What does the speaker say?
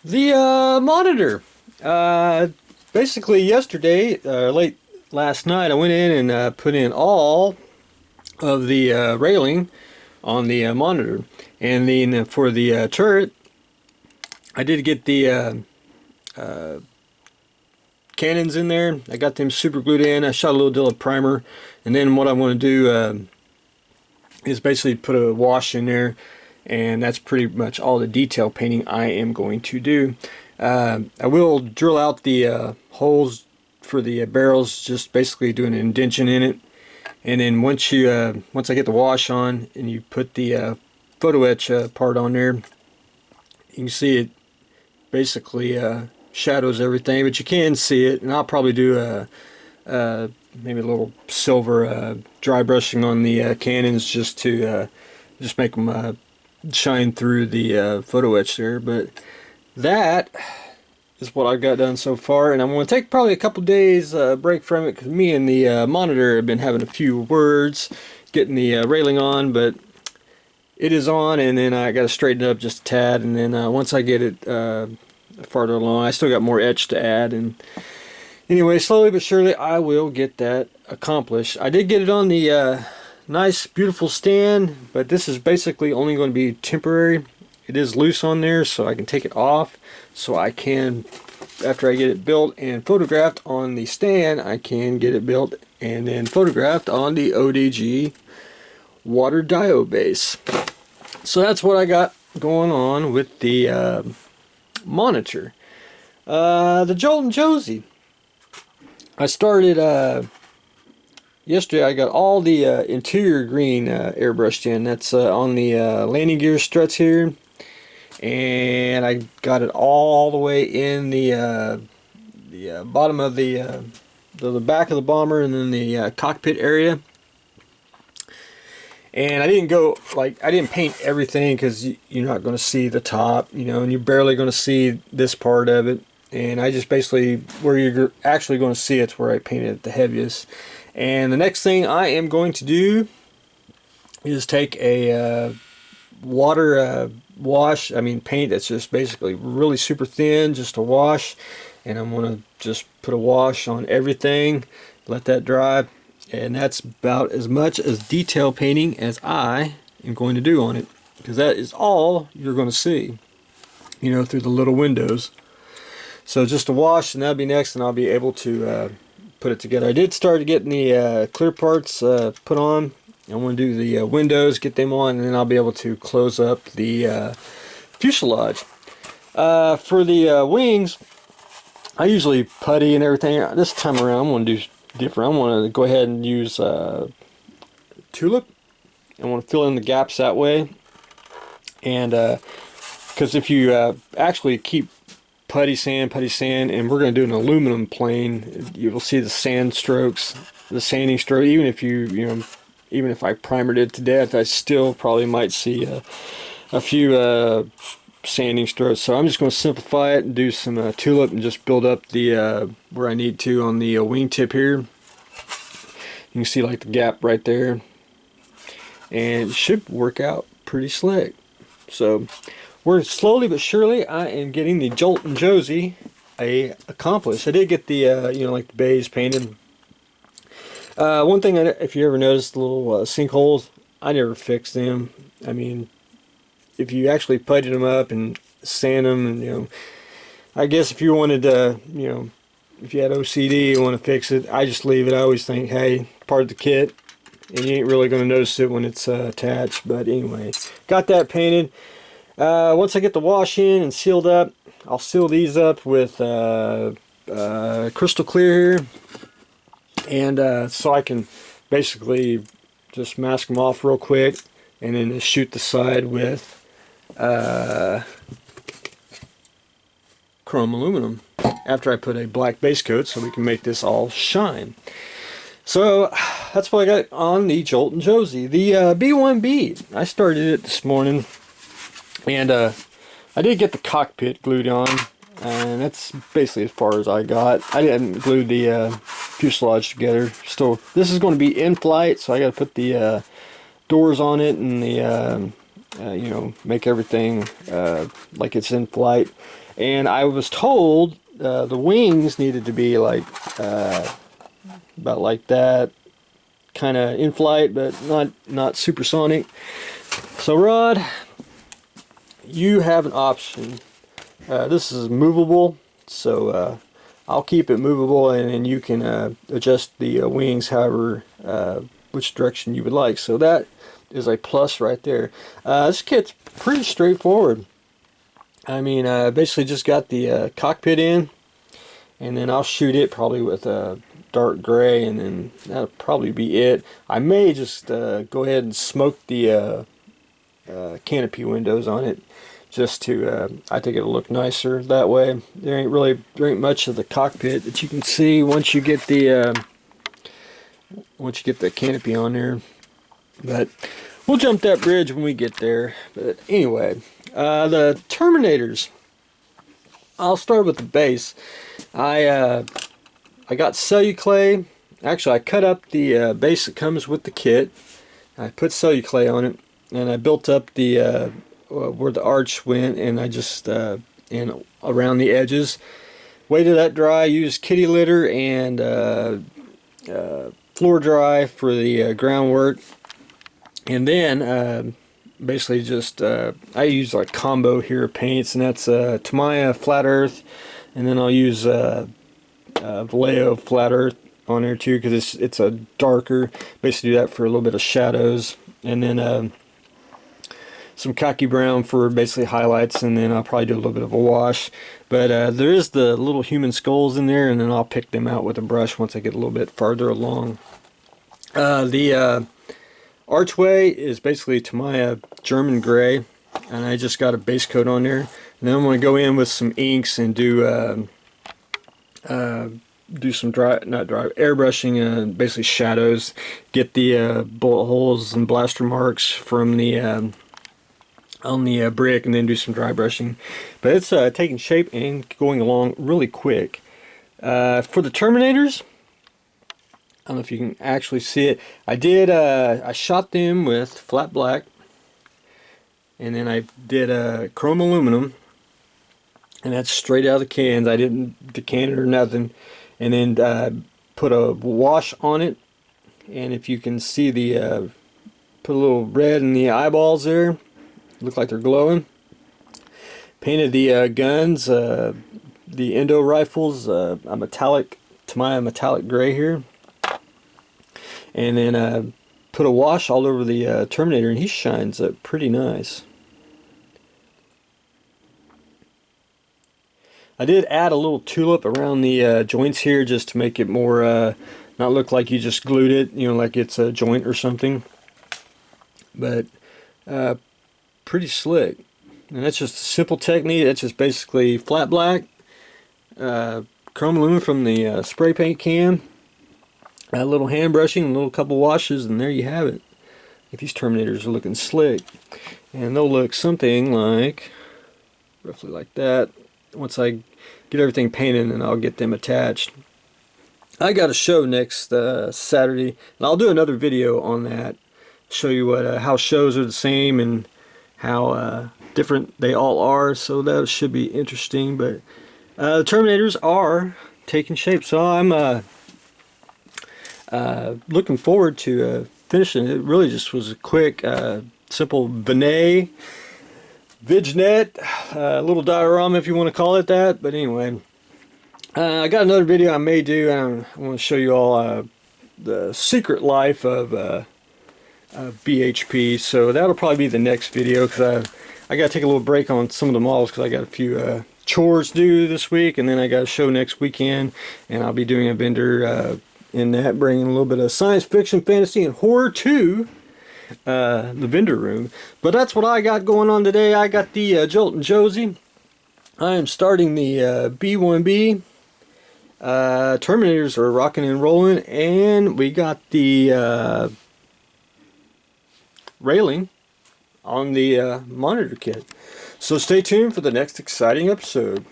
The monitor. Basically, yesterday, late last night, I went in and put in all of the railing on the monitor, and then for the turret, I did get the cannons in there. I got them super glued in. I shot a little deal of primer, and then what I want to do is basically put a wash in there, and that's pretty much all the detail painting I am going to do. I will drill out the holes for the barrels, just basically doing an indention in it, and then once I get the wash on and you put the photo etch part on there, you can see it basically shadows everything, but you can see it, and I'll probably do maybe a little silver dry brushing on the cannons just to just make them shine through the photo etch there. But that is what I've got done so far, and I'm going to take probably a couple days break from it because me and the monitor have been having a few words getting the railing on, but it is on, and then I got to straighten it up just a tad, and then once I get it farther along, I still got more etch to add, and anyway, slowly but surely I will get that accomplished. I did get it on the nice beautiful stand, but this is basically only going to be temporary. It is loose on there, so I can take it off, so I can, after I get it built and photographed on the stand, I can get it built and then photographed on the ODG water diode base. So that's what I got going on with the monitor. The Joltin Josie. I started yesterday. I got all the interior green airbrushed in. That's on the landing gear struts here, and I got it all the way in the bottom of the back of the bomber, and then the cockpit area. And I didn't go, like, I didn't paint everything because you're not going to see the top, you know, and you're barely going to see this part of it. And I just basically, where you're actually going to see it's where I painted it the heaviest. And the next thing I am going to do is take a water paint that's just basically really super thin, just a wash. And I'm going to just put a wash on everything, let that dry. And that's about as much as detail painting as I am going to do on it, because that is all you're going to see, you know, through the little windows. So just a wash, and that'll be next, and I'll be able to put it together. I did start getting the clear parts put on. I want to do the windows, get them on, and then I'll be able to close up the fuselage. For the wings, I usually putty and everything. This time around, I'm going to do different. I want to go ahead and use tulip. I want to fill in the gaps that way, and because if you actually keep putty sand, and we're going to do an aluminum plane, you will see the sand strokes, the sanding stroke. Even if even if I primered it to death, I still probably might see a few sanding strokes. So I'm just going to simplify it and do some tulip and just build up the where I need to on the wingtip here. You can see like the gap right there, and it should work out pretty slick. So we're slowly but surely, I am getting the Joltin Josie accomplished. I did get the like the bays painted. One thing, if you ever noticed the little sinkholes, I never fixed them. I mean, if you actually puttied them up and sand them, and I guess if you wanted to, if you had OCD, you want to fix it, I just leave it. I always think, hey, part of the kit, and you ain't really going to notice it when it's attached. But anyway, got that painted. Once I get the wash in and sealed up, I'll seal these up with crystal clear here, and so I can basically just mask them off real quick, and then shoot the side with chrome aluminum after I put a black base coat, so we can make this all shine. So that's what I got on the Joltin Josie. The B1B, I started it this morning, and I did get the cockpit glued on, and that's basically as far as I got. I didn't glue the fuselage together. Still, this is going to be in flight, so I got to put the doors on it and the you know, make everything like it's in flight. And I was told the wings needed to be like about like that, kind of in flight, but not supersonic. So Rod, you have an option. This is movable, so I'll keep it movable, and then you can adjust the wings however which direction you would like. So that is a plus right there. This kit's pretty straightforward. I mean, basically just got the cockpit in, and then I'll shoot it probably with a dark gray, and then that'll probably be it. I may just go ahead and smoke the canopy windows on it, just to I think it'll look nicer that way. There ain't much of the cockpit that you can see once you get the canopy on there. But we'll jump that bridge when we get there. But anyway, the Terminators. I'll start with the base. I got celluclay. Actually, I cut up the base that comes with the kit. I put celluclay on it, and I built up the where the arch went, and I just and around the edges. Waited that dry. Used kitty litter and floor dry for the groundwork, and then basically just I use like combo here paints, and that's Tamiya Flat Earth, and then I'll use Vallejo Flat Earth on there too, because it's a darker. Basically do that for a little bit of shadows, and then some khaki brown for basically highlights, and then I'll probably do a little bit of a wash. But there is the little human skulls in there, and then I'll pick them out with a brush once I get a little bit farther along. The archway is basically Tamiya German gray, and I just got a base coat on there. And then I'm going to go in with some inks and do some airbrushing and basically shadows. Get the bullet holes and blaster marks from the on the brick, and then do some dry brushing. But it's taking shape and going along really quick. For the Terminators, I don't know if you can actually see it. I shot them with flat black, and then I did chrome aluminum, and that's straight out of the cans. I didn't decant it or nothing. And then put a wash on it, and if you can see the put a little red in the eyeballs there, look like they're glowing. Painted the guns, the endo rifles, a Tamiya metallic gray here, and then put a wash all over the Terminator, and he shines up pretty nice. I did add a little tulip around the joints here, just to make it more not look like you just glued it, you know, like it's a joint or something. But pretty slick. And that's just a simple technique. That's just basically flat black, chrome aluminum from the spray paint can, a little hand brushing, a little couple washes, and there you have it. These Terminators are looking slick, and they'll look something like roughly like that once I get everything painted, and I'll get them attached. I got a show next Saturday, and I'll do another video on that, show you what how shows are the same and how different they all are, so that should be interesting. But the Terminators are taking shape, so I'm looking forward to finishing. It really just was a quick, simple vignette, a little diorama if you want to call it that. But anyway, I got another video I may do. I want to show you all the secret life of BHP, so that'll probably be the next video, because I got to take a little break on some of the models, because I got a few chores to do this week, and then I got a show next weekend, and I'll be doing a vendor in that, bringing a little bit of science fiction, fantasy, and horror to the vendor room. But that's what I got going on today. I got the Joltin Josie. I am starting the B1B. Terminators are rocking and rolling, and we got the railing on the monitor kit. So stay tuned for the next exciting episode.